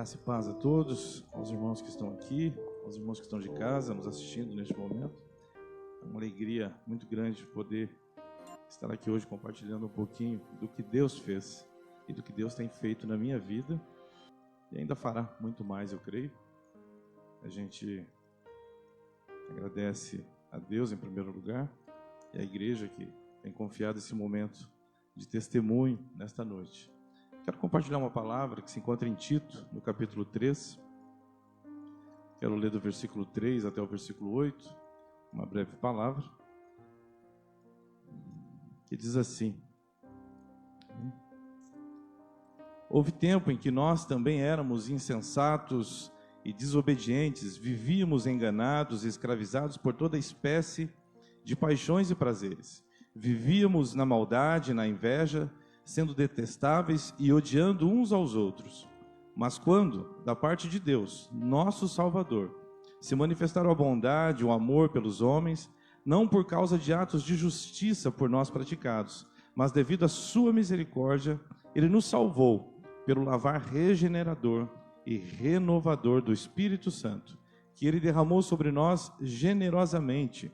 Graça e paz a todos, aos irmãos que estão aqui, aos irmãos que estão de casa, nos assistindo neste momento. É uma alegria muito grande poder estar aqui hoje compartilhando um pouquinho do que Deus fez e do que Deus tem feito na minha vida e ainda fará muito mais, eu creio. A gente agradece a Deus em primeiro lugar e a igreja que tem confiado esse momento de testemunho nesta noite. Quero compartilhar uma palavra que se encontra em Tito, no capítulo 3. Quero ler do versículo 3 até o versículo 8, uma breve palavra, que diz assim: Houve tempo em que nós também éramos insensatos e desobedientes, vivíamos enganados e escravizados por toda espécie de paixões e prazeres. Vivíamos na maldade, na inveja, sendo detestáveis e odiando uns aos outros. Mas quando, da parte de Deus, nosso Salvador, se manifestaram a bondade, o amor pelos homens, não por causa de atos de justiça por nós praticados, mas devido à sua misericórdia, Ele nos salvou pelo lavar regenerador e renovador do Espírito Santo, que Ele derramou sobre nós generosamente,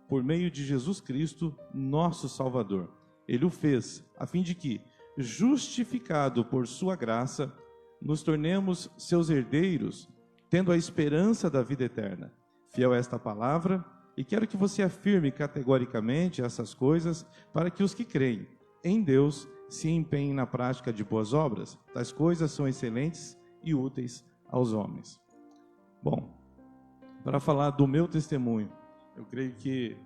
por meio de Jesus Cristo, nosso Salvador. Ele o fez a fim de que, justificado por sua graça, nos tornemos seus herdeiros, tendo a esperança da vida eterna. Fiel a esta palavra, e quero que você afirme categoricamente essas coisas, para que os que creem em Deus se empenhem na prática de boas obras. Tais coisas são excelentes e úteis aos homens. Bom, para falar do meu testemunho, eu creio que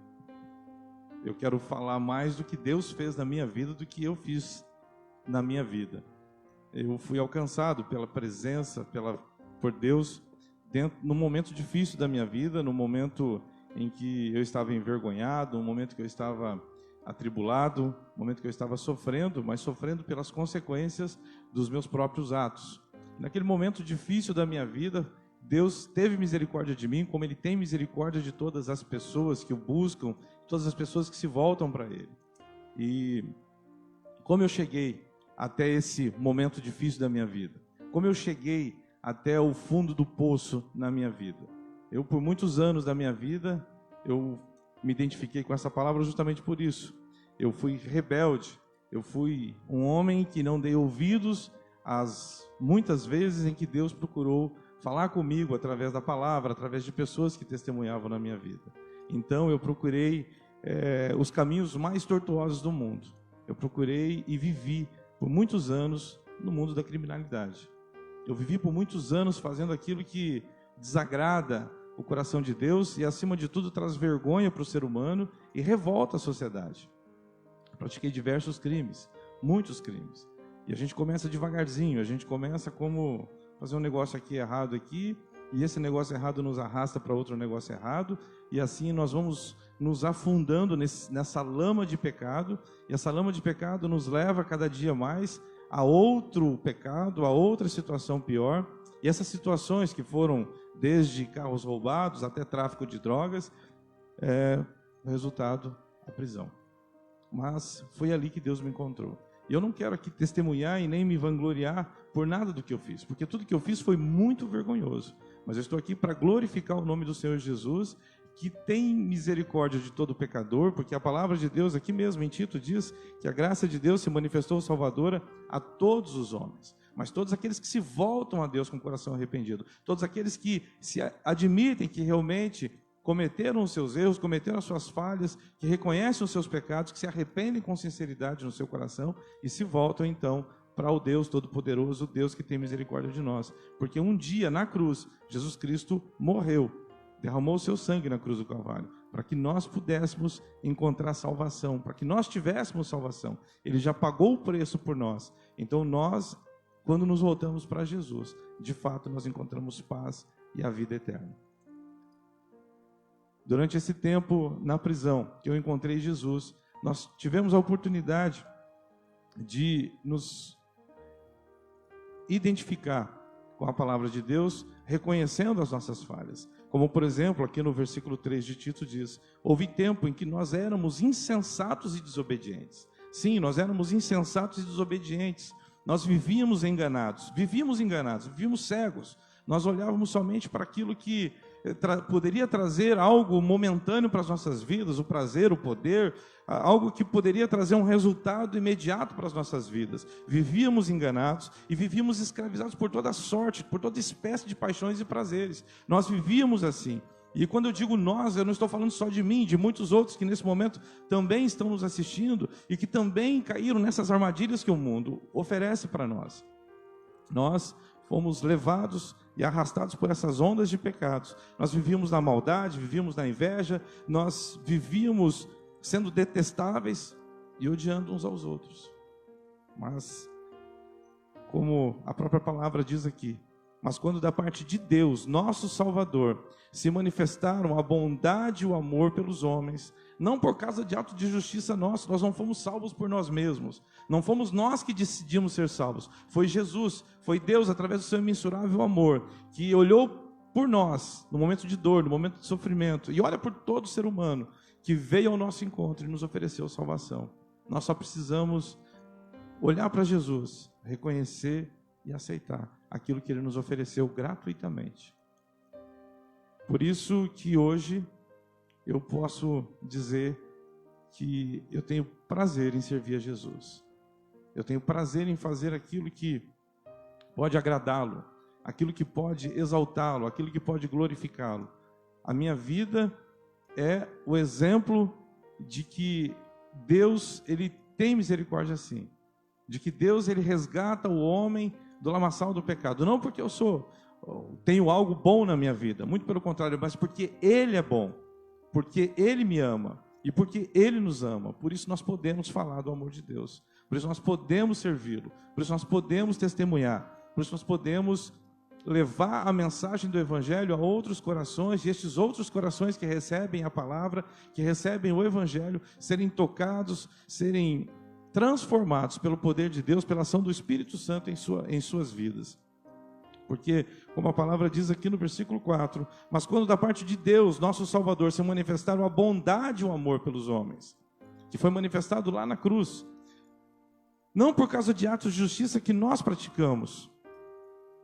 eu quero falar mais do que Deus fez na minha vida do que eu fiz na minha vida. Eu fui alcançado pela presença, por Deus, num momento difícil da minha vida, no momento em que eu estava envergonhado, no momento que eu estava atribulado, no momento que eu estava sofrendo, mas sofrendo pelas consequências dos meus próprios atos. Naquele momento difícil da minha vida, Deus teve misericórdia de mim, como Ele tem misericórdia de todas as pessoas que o buscam, todas as pessoas que se voltam para Ele. E como eu cheguei até esse momento difícil da minha vida? Como eu cheguei até o fundo do poço na minha vida? Eu, por muitos anos da minha vida, eu me identifiquei com essa palavra justamente por isso. Eu fui rebelde, eu fui um homem que não dei ouvidos às muitas vezes em que Deus procurou falar comigo através da palavra, através de pessoas que testemunhavam na minha vida. Então eu procurei os caminhos mais tortuosos do mundo. Eu procurei e vivi por muitos anos no mundo da criminalidade. Eu vivi por muitos anos fazendo aquilo que desagrada o coração de Deus e, acima de tudo, traz vergonha para o ser humano e revolta a sociedade. Eu pratiquei diversos crimes, muitos crimes. E a gente começa devagarzinho, a gente começa como fazer um negócio aqui errado aqui, e esse negócio errado nos arrasta para outro negócio errado, e assim nós vamos nos afundando nessa lama de pecado, e essa lama de pecado nos leva cada dia mais a outro pecado, a outra situação pior, e essas situações que foram desde carros roubados até tráfico de drogas, o resultado, a prisão. Mas foi ali que Deus me encontrou. E eu não quero aqui testemunhar e nem me vangloriar por nada do que eu fiz, porque tudo que eu fiz foi muito vergonhoso. Mas eu estou aqui para glorificar o nome do Senhor Jesus, que tem misericórdia de todo pecador, porque a palavra de Deus aqui mesmo em Tito diz que a graça de Deus se manifestou salvadora a todos os homens. Mas todos aqueles que se voltam a Deus com o coração arrependido, todos aqueles que se admitem que realmente cometeram os seus erros, cometeram as suas falhas, que reconhecem os seus pecados, que se arrependem com sinceridade no seu coração e se voltam então para o Deus Todo-Poderoso, o Deus que tem misericórdia de nós. Porque um dia na cruz, Jesus Cristo morreu, derramou o seu sangue na cruz do Calvário, para que nós pudéssemos encontrar salvação, para que nós tivéssemos salvação. Ele já pagou o preço por nós. Então nós, quando nos voltamos para Jesus, de fato nós encontramos paz e a vida eterna. Durante esse tempo na prisão que eu encontrei Jesus, nós tivemos a oportunidade de nos identificar com a palavra de Deus, reconhecendo as nossas falhas. Como, por exemplo, aqui no versículo 3 de Tito diz: houve tempo em que nós éramos insensatos e desobedientes. Sim, nós éramos insensatos e desobedientes. Nós vivíamos enganados, vivíamos cegos. Nós olhávamos somente para aquilo que poderia trazer algo momentâneo para as nossas vidas, o prazer, o poder, algo que poderia trazer um resultado imediato para as nossas vidas. Vivíamos enganados e vivíamos escravizados por toda sorte, por toda espécie de paixões e prazeres. Nós vivíamos assim. E quando eu digo nós, eu não estou falando só de mim, de muitos outros que nesse momento também estão nos assistindo e que também caíram nessas armadilhas que o mundo oferece para nós. Nós fomos levados e arrastados por essas ondas de pecados. Nós vivíamos na maldade, vivíamos na inveja, nós vivíamos sendo detestáveis e odiando uns aos outros. Mas, como a própria palavra diz aqui, mas quando da parte de Deus, nosso Salvador, se manifestaram a bondade e o amor pelos homens, não por causa de ato de justiça nosso, nós não fomos salvos por nós mesmos, não fomos nós que decidimos ser salvos, foi Jesus, foi Deus através do seu imensurável amor, que olhou por nós, no momento de dor, no momento de sofrimento, e olha por todo ser humano, que veio ao nosso encontro e nos ofereceu salvação. Nós só precisamos olhar para Jesus, reconhecer e aceitar aquilo que Ele nos ofereceu gratuitamente. Por isso que hoje eu posso dizer que eu tenho prazer em servir a Jesus. Eu tenho prazer em fazer aquilo que pode agradá-lo, aquilo que pode exaltá-lo, aquilo que pode glorificá-lo. A minha vida é o exemplo de que Deus, Ele tem misericórdia assim. De que Deus, Ele resgata o homem do lamaçal do pecado. Não porque eu tenho algo bom na minha vida, muito pelo contrário, mas porque Ele é bom, porque Ele me ama e porque Ele nos ama. Por isso nós podemos falar do amor de Deus, por isso nós podemos servi-lo, por isso nós podemos testemunhar, por isso nós podemos levar a mensagem do Evangelho a outros corações, e estes outros corações que recebem a palavra, que recebem o Evangelho, serem tocados, serem transformados pelo poder de Deus, pela ação do Espírito Santo em suas vidas. Porque, como a palavra diz aqui no versículo 4, mas quando da parte de Deus, nosso Salvador, se manifestaram a bondade e o amor pelos homens, que foi manifestado lá na cruz, não por causa de atos de justiça que nós praticamos,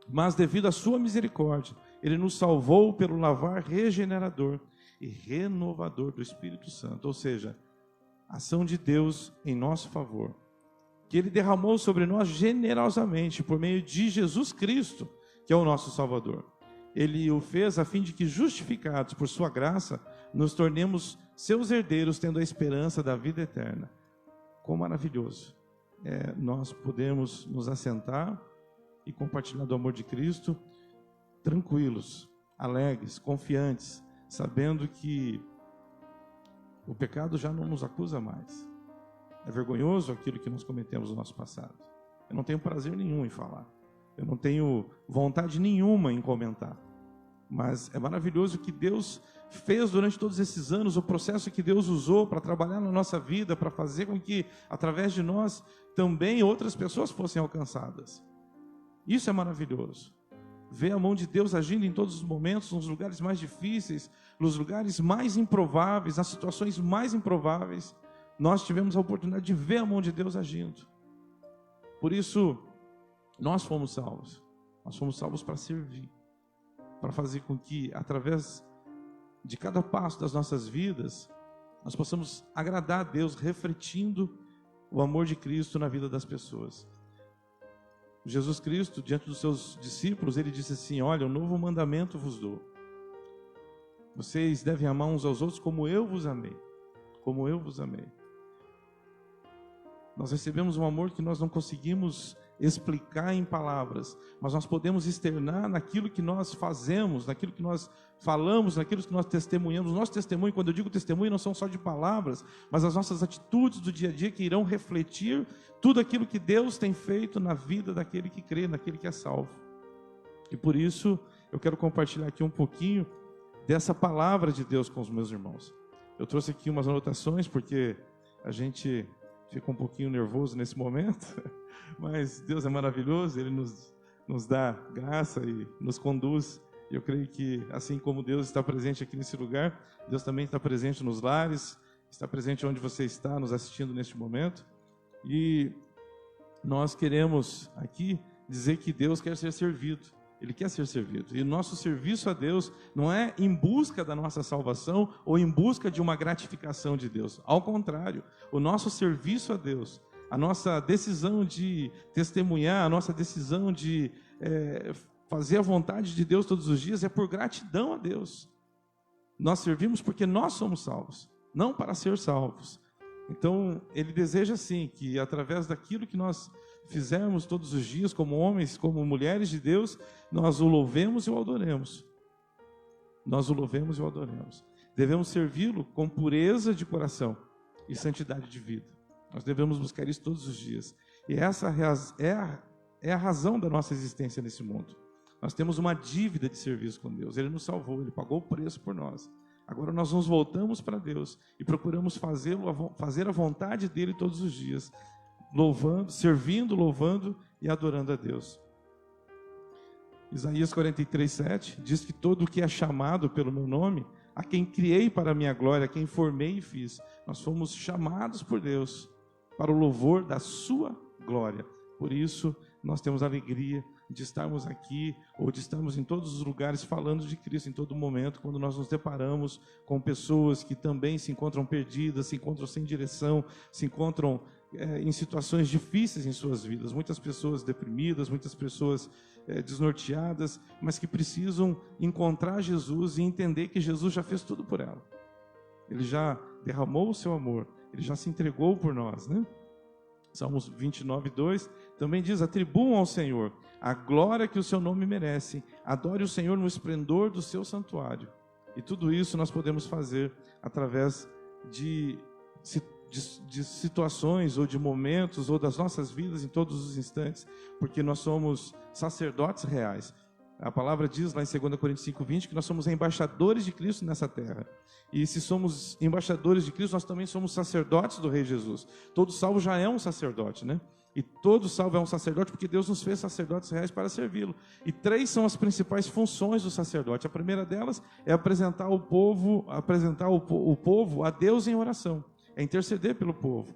mas devido à sua misericórdia, Ele nos salvou pelo lavar regenerador e renovador do Espírito Santo, ou seja, ação de Deus em nosso favor, que Ele derramou sobre nós generosamente por meio de Jesus Cristo, que é o nosso Salvador. Ele o fez a fim de que, justificados por sua graça, nos tornemos seus herdeiros, tendo a esperança da vida eterna. Quão maravilhoso nós podemos nos assentar e compartilhar do amor de Cristo, tranquilos, alegres, confiantes, sabendo que o pecado já não nos acusa mais. É vergonhoso aquilo que nós cometemos no nosso passado. Eu não tenho prazer nenhum em falar. Eu não tenho vontade nenhuma em comentar. Mas é maravilhoso que Deus fez durante todos esses anos, o processo que Deus usou para trabalhar na nossa vida, para fazer com que, através de nós, também outras pessoas fossem alcançadas. Isso é maravilhoso. Ver a mão de Deus agindo em todos os momentos, nos lugares mais difíceis, nos lugares mais improváveis, nas situações mais improváveis, nós tivemos a oportunidade de ver a mão de Deus agindo. Por isso, nós fomos salvos. Nós fomos salvos para servir, para fazer com que, através de cada passo das nossas vidas, nós possamos agradar a Deus, refletindo o amor de Cristo na vida das pessoas. Jesus Cristo, diante dos seus discípulos, Ele disse assim: olha, um novo mandamento vos dou. Vocês devem amar uns aos outros como eu vos amei. Como eu vos amei. Nós recebemos um amor que nós não conseguimos explicar em palavras, mas nós podemos externar naquilo que nós fazemos, naquilo que nós falamos, naquilo que nós testemunhamos. O nosso testemunho, quando eu digo testemunho, não são só de palavras, mas as nossas atitudes do dia a dia que irão refletir tudo aquilo que Deus tem feito na vida daquele que crê, naquele que é salvo. E por isso eu quero compartilhar aqui um pouquinho dessa palavra de Deus com os meus irmãos. Eu trouxe aqui umas anotações porque a gente fica um pouquinho nervoso nesse momento, mas Deus é maravilhoso, Ele nos dá graça e nos conduz. Eu creio que, assim como Deus está presente aqui nesse lugar, Deus também está presente nos lares, está presente onde você está nos assistindo neste momento. E nós queremos aqui dizer que Deus quer ser servido. Ele quer ser servido. E o nosso serviço a Deus não é em busca da nossa salvação ou em busca de uma gratificação de Deus. Ao contrário, o nosso serviço a Deus, a nossa decisão de testemunhar, a nossa decisão de fazer a vontade de Deus todos os dias é por gratidão a Deus. Nós servimos porque nós somos salvos, não para ser salvos. Então, Ele deseja sim que através daquilo que nós fizermos todos os dias, como homens, como mulheres de Deus, nós o louvemos e o adoremos. Nós o louvemos e o adoremos. Devemos servi-lo com pureza de coração e santidade de vida. Nós devemos buscar isso todos os dias. E essa é a razão da nossa existência nesse mundo. Nós temos uma dívida de serviço com Deus. Ele nos salvou, Ele pagou o preço por nós. Agora nós nos voltamos para Deus e procuramos fazer a vontade dEle todos os dias, louvando, servindo, louvando e adorando a Deus. Isaías 43:7 diz que todo o que é chamado pelo meu nome, a quem criei para a minha glória, a quem formei e fiz, nós fomos chamados por Deus para o louvor da sua glória. Por isso nós temos alegria de estarmos aqui, ou de estarmos em todos os lugares falando de Cristo em todo momento, quando nós nos deparamos com pessoas que também se encontram perdidas, se encontram sem direção, se encontram em situações difíceis em suas vidas, muitas pessoas deprimidas, muitas pessoas desnorteadas, mas que precisam encontrar Jesus e entender que Jesus já fez tudo por ela. Ele já derramou o seu amor, Ele já se entregou por nós, né? Salmos 29:2 também diz: atribuam ao Senhor a glória que o seu nome merece, adore o Senhor no esplendor do seu santuário. E tudo isso nós podemos fazer através de situações, ou de momentos, ou das nossas vidas em todos os instantes, porque nós somos sacerdotes reais. A palavra diz lá em 2 Coríntios 5:20 que nós somos embaixadores de Cristo nessa terra. E se somos embaixadores de Cristo, nós também somos sacerdotes do Rei Jesus. Todo salvo já é um sacerdote, né? E todo salvo é um sacerdote porque Deus nos fez sacerdotes reais para servi-lo. E 3 são as principais funções do sacerdote. A primeira delas é apresentar o povo a Deus em oração. É interceder pelo povo.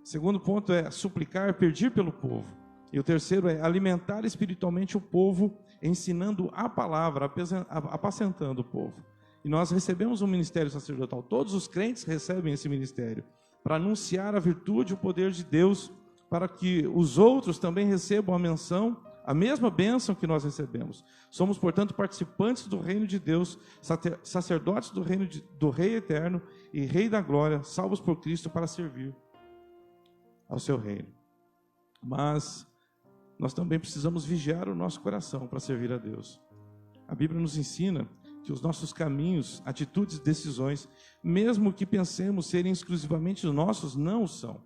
O segundo ponto é suplicar, pedir pelo povo. E o terceiro é alimentar espiritualmente o povo, ensinando a palavra, apacentando o povo. E nós recebemos um ministério sacerdotal. Todos os crentes recebem esse ministério para anunciar a virtude e o poder de Deus, para que os outros também recebam a mesma bênção que nós recebemos. Somos, portanto, participantes do reino de Deus, sacerdotes do reino do Rei eterno e Rei da glória, salvos por Cristo para servir ao seu reino. Mas nós também precisamos vigiar o nosso coração para servir a Deus. A Bíblia nos ensina que os nossos caminhos, atitudes e decisões, mesmo que pensemos serem exclusivamente nossos, não o são.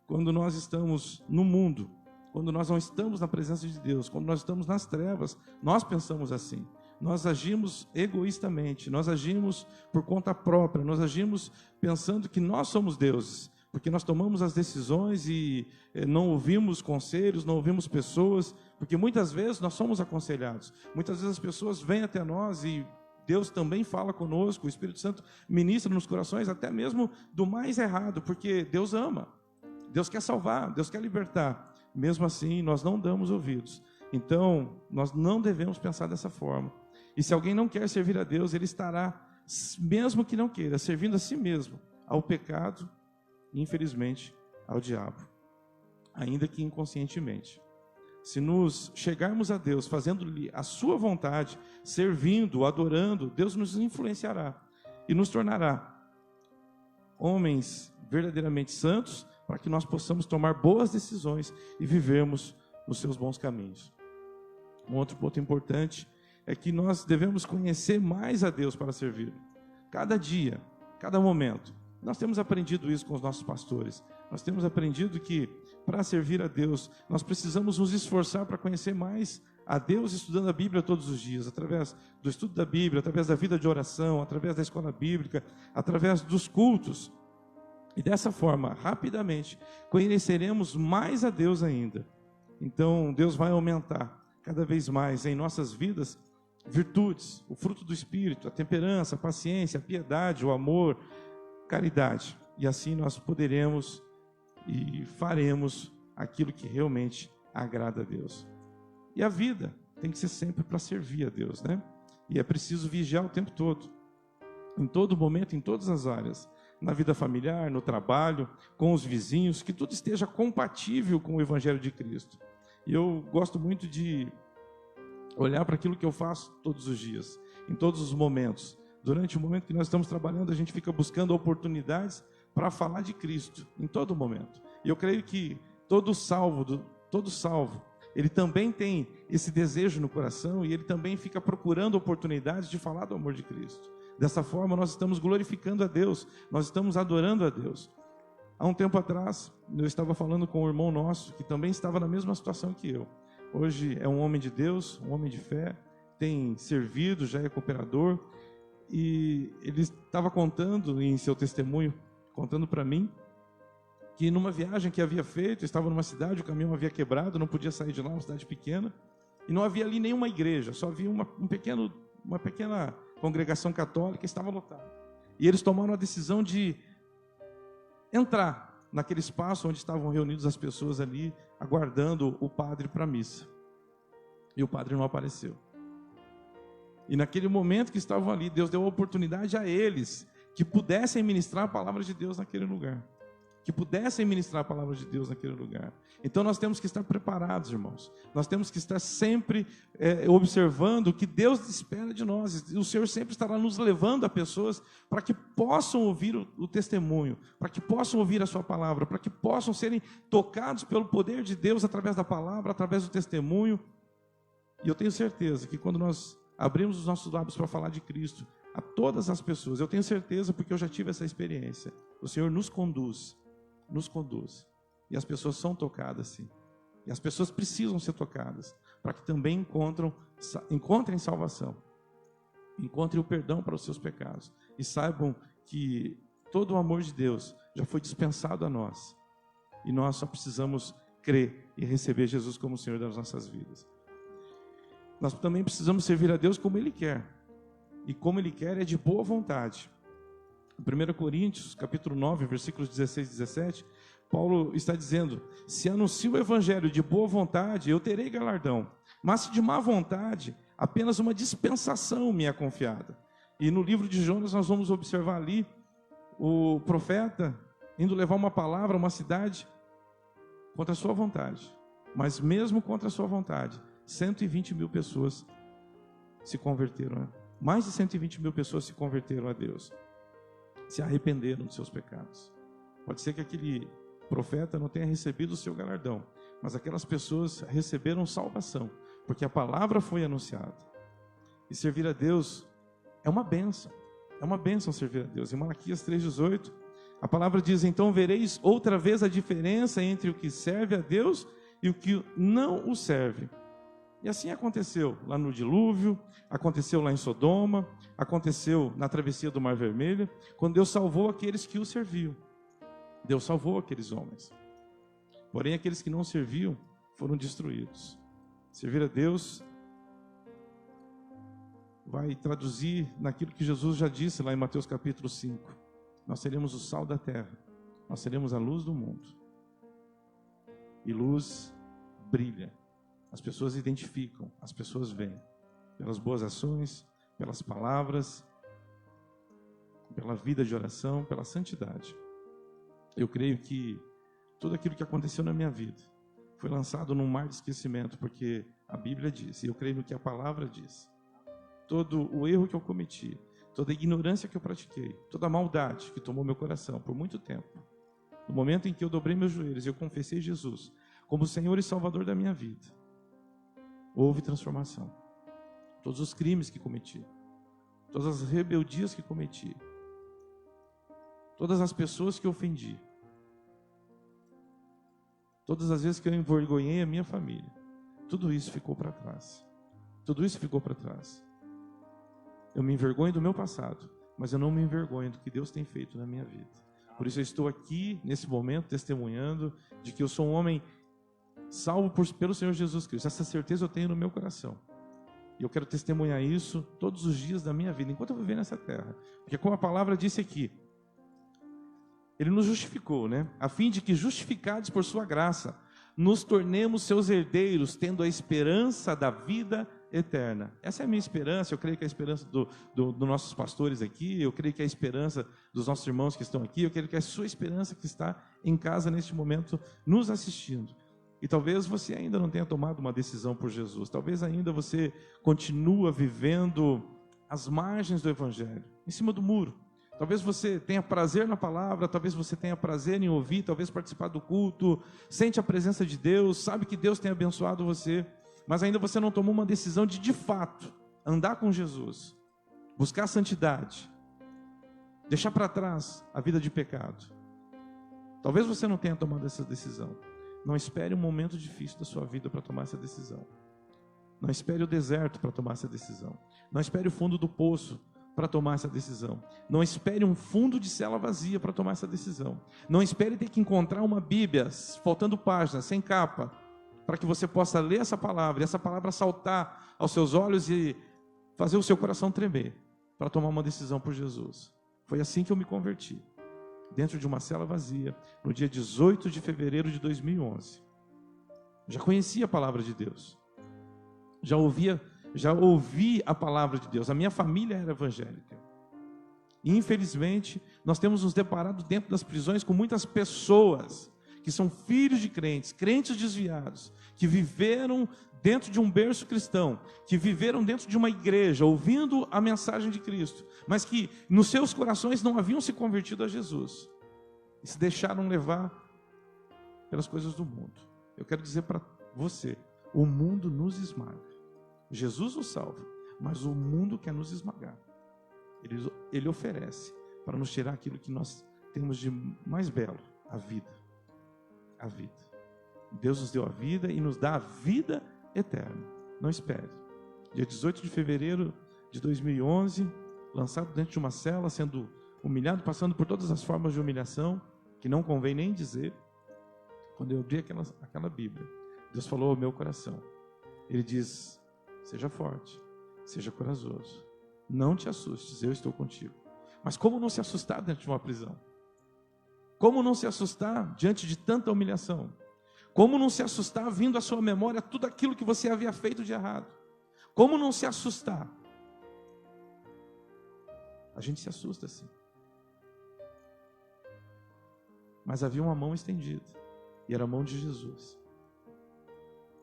Quando nós estamos no mundo, quando nós não estamos na presença de Deus, quando nós estamos nas trevas, nós pensamos assim. Nós agimos egoístamente, nós agimos por conta própria, nós agimos pensando que nós somos deuses, porque nós tomamos as decisões e não ouvimos conselhos, não ouvimos pessoas, porque muitas vezes nós somos aconselhados, muitas vezes as pessoas vêm até nós e Deus também fala conosco, o Espírito Santo ministra nos corações, até mesmo do mais errado, porque Deus ama, Deus quer salvar, Deus quer libertar. Mesmo assim, nós não damos ouvidos. Então, nós não devemos pensar dessa forma. E se alguém não quer servir a Deus, ele estará, mesmo que não queira, servindo a si mesmo, ao pecado e, infelizmente, ao diabo, ainda que inconscientemente. Se nos chegarmos a Deus, fazendo-lhe a sua vontade, servindo, adorando, Deus nos influenciará e nos tornará homens verdadeiramente santos, para que nós possamos tomar boas decisões e vivermos nos seus bons caminhos. Um outro ponto importante é que nós devemos conhecer mais a Deus para servir. Cada dia, cada momento. Nós temos aprendido isso com os nossos pastores. Nós temos aprendido que, para servir a Deus, nós precisamos nos esforçar para conhecer mais a Deus, estudando a Bíblia todos os dias, através do estudo da Bíblia, através da vida de oração, através da escola bíblica, através dos cultos. E dessa forma, rapidamente, conheceremos mais a Deus ainda. Então, Deus vai aumentar cada vez mais em nossas vidas virtudes, o fruto do Espírito, a temperança, a paciência, a piedade, o amor, caridade. E assim nós poderemos e faremos aquilo que realmente agrada a Deus. E a vida tem que ser sempre para servir a Deus, né? E é preciso vigiar o tempo todo, em todo momento, em todas as áreas, na vida familiar, no trabalho, com os vizinhos, que tudo esteja compatível com o Evangelho de Cristo. E eu gosto muito de olhar para aquilo que eu faço todos os dias, em todos os momentos. Durante o momento que nós estamos trabalhando, a gente fica buscando oportunidades para falar de Cristo, em todo momento. E eu creio que todo salvo, ele também tem esse desejo no coração e ele também fica procurando oportunidades de falar do amor de Cristo. Dessa forma, nós estamos glorificando a Deus, nós estamos adorando a Deus. Há um tempo atrás, eu estava falando com um irmão nosso, que também estava na mesma situação que eu. Hoje é um homem de Deus, um homem de fé, tem servido, já é cooperador, e ele estava contando em seu testemunho, contando para mim, que numa viagem que havia feito, estava numa cidade, o caminhão havia quebrado, não podia sair de lá, uma cidade pequena, e não havia ali nenhuma igreja, só havia uma pequena congregação católica, estava lotada. E eles tomaram a decisão de entrar naquele espaço onde estavam reunidas as pessoas ali, aguardando o padre para a missa. E o padre não apareceu. E naquele momento que estavam ali, Deus deu a oportunidade a eles que pudessem ministrar a palavra de Deus naquele lugar. Que pudessem ministrar a palavra de Deus naquele lugar. Então nós temos que estar preparados, irmãos. Nós temos que estar sempre observando o que Deus espera de nós. O Senhor sempre estará nos levando a pessoas para que possam ouvir o testemunho, para que possam ouvir a sua palavra, para que possam serem tocados pelo poder de Deus através da palavra, através do testemunho. E eu tenho certeza que quando nós abrimos os nossos lábios para falar de Cristo a todas as pessoas, eu tenho certeza porque eu já tive essa experiência, o Senhor nos conduz. E as pessoas são tocadas, sim. E as pessoas precisam ser tocadas, para que também encontrem salvação, encontrem o perdão para os seus pecados, e saibam que todo o amor de Deus já foi dispensado a nós, e nós só precisamos crer e receber Jesus como o Senhor das nossas vidas. Nós também precisamos servir a Deus como Ele quer, e como Ele quer é de boa vontade. Em 1 Coríntios, capítulo 9, versículos 16 e 17, Paulo está dizendo: se anuncio o evangelho de boa vontade, eu terei galardão, mas se de má vontade, apenas uma dispensação me é confiada. E no livro de Jonas nós vamos observar ali o profeta indo levar uma palavra a uma cidade contra a sua vontade, mas mesmo contra a sua vontade, 120 mil pessoas se converteram, né? Mais de 120 mil pessoas se converteram a Deus, se arrependeram dos seus pecados. Pode ser que aquele profeta não tenha recebido o seu galardão, mas aquelas pessoas receberam salvação, porque a palavra foi anunciada. E servir a Deus é uma bênção servir a Deus. Em Malaquias 3,18, a palavra diz: então vereis outra vez a diferença entre o que serve a Deus e o que não o serve. E assim aconteceu lá no dilúvio, aconteceu lá em Sodoma, aconteceu na travessia do Mar Vermelho, quando Deus salvou aqueles que o serviam. Deus salvou aqueles homens. Porém, aqueles que não serviam foram destruídos. Servir a Deus vai traduzir naquilo que Jesus já disse lá em Mateus capítulo 5. Nós seremos o sal da terra, nós seremos a luz do mundo. E luz brilha. As pessoas identificam, as pessoas veem, pelas boas ações, pelas palavras, pela vida de oração, pela santidade. Eu creio que tudo aquilo que aconteceu na minha vida foi lançado num mar de esquecimento, porque a Bíblia diz, e eu creio no que a palavra diz. Todo o erro que eu cometi, toda a ignorância que eu pratiquei, toda a maldade que tomou meu coração por muito tempo, no momento em que eu dobrei meus joelhos e eu confessei Jesus como Senhor e Salvador da minha vida, houve transformação. Todos os crimes que cometi, todas as rebeldias que cometi, todas as pessoas que ofendi, todas as vezes que eu envergonhei a minha família, tudo isso ficou para trás. Tudo isso ficou para trás. Eu me envergonho do meu passado, mas eu não me envergonho do que Deus tem feito na minha vida. Por isso eu estou aqui, nesse momento, testemunhando de que eu sou um homem salvo pelo Senhor Jesus Cristo. Essa certeza eu tenho no meu coração. E eu quero testemunhar isso todos os dias da minha vida, enquanto eu viver nessa terra. Porque como a palavra disse aqui, Ele nos justificou, né? A fim de que, justificados por sua graça, nos tornemos seus herdeiros, tendo a esperança da vida eterna. Essa é a minha esperança, eu creio que é a esperança dos nossos pastores aqui, eu creio que é a esperança dos nossos irmãos que estão aqui, eu creio que é a sua esperança que está em casa neste momento, nos assistindo. E talvez você ainda não tenha tomado uma decisão por Jesus, talvez ainda você continua vivendo às margens do Evangelho, em cima do muro. Talvez você tenha prazer na palavra, talvez você tenha prazer em ouvir, talvez participar do culto, sente a presença de Deus, sabe que Deus tem abençoado você, mas ainda você não tomou uma decisão de fato, andar com Jesus, buscar a santidade, deixar para trás a vida de pecado. Talvez você não tenha tomado essa decisão. Não espere um momento difícil da sua vida para tomar essa decisão. Não espere o deserto para tomar essa decisão. Não espere o fundo do poço para tomar essa decisão. Não espere um fundo de cela vazia para tomar essa decisão. Não espere ter que encontrar uma Bíblia, faltando páginas, sem capa, para que você possa ler essa palavra, e essa palavra saltar aos seus olhos e fazer o seu coração tremer, para tomar uma decisão por Jesus. Foi assim que eu me converti, dentro de uma cela vazia, no dia 18 de fevereiro de 2011. Já conhecia a palavra de Deus, já ouvi a palavra de Deus. A minha família era evangélica. E, infelizmente, nós temos nos deparado dentro das prisões com muitas pessoas que são filhos de crentes, crentes desviados, que viveram dentro de um berço cristão, que viveram dentro de uma igreja, ouvindo a mensagem de Cristo, mas que nos seus corações não haviam se convertido a Jesus, e se deixaram levar pelas coisas do mundo. Eu quero dizer para você, o mundo nos esmaga. Jesus nos salva, mas o mundo quer nos esmagar. Ele oferece para nos tirar aquilo que nós temos de mais belo, a vida. A vida. Deus nos deu a vida e nos dá a vida eterna. Não espere. Dia 18 de fevereiro de 2011, lançado dentro de uma cela, sendo humilhado, passando por todas as formas de humilhação, que não convém nem dizer. Quando eu abri aquela Bíblia, Deus falou ao meu coração. Ele diz: seja forte, seja corajoso, não te assustes, eu estou contigo. Mas como não se assustar dentro de uma prisão? Como não se assustar diante de tanta humilhação? Como não se assustar vindo à sua memória tudo aquilo que você havia feito de errado? Como não se assustar? A gente se assusta assim. Mas havia uma mão estendida, e era a mão de Jesus.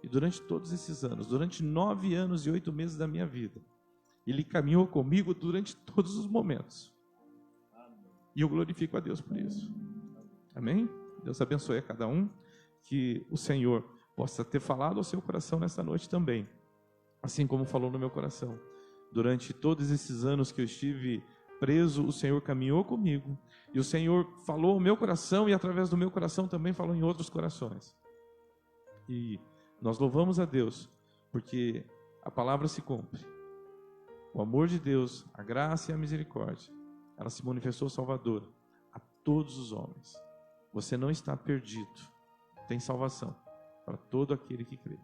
E durante todos esses anos, durante 9 anos e 8 meses da minha vida, Ele caminhou comigo durante todos os momentos. E eu glorifico a Deus por isso. Amém? Deus abençoe a cada um. Que o Senhor possa ter falado ao seu coração nessa noite também. Assim como falou no meu coração. Durante todos esses anos que eu estive preso, o Senhor caminhou comigo. E o Senhor falou ao meu coração e através do meu coração também falou em outros corações. E nós louvamos a Deus, porque a palavra se cumpre. O amor de Deus, a graça e a misericórdia, ela se manifestou salvadora a todos os homens. Você não está perdido, tem salvação para todo aquele que crê.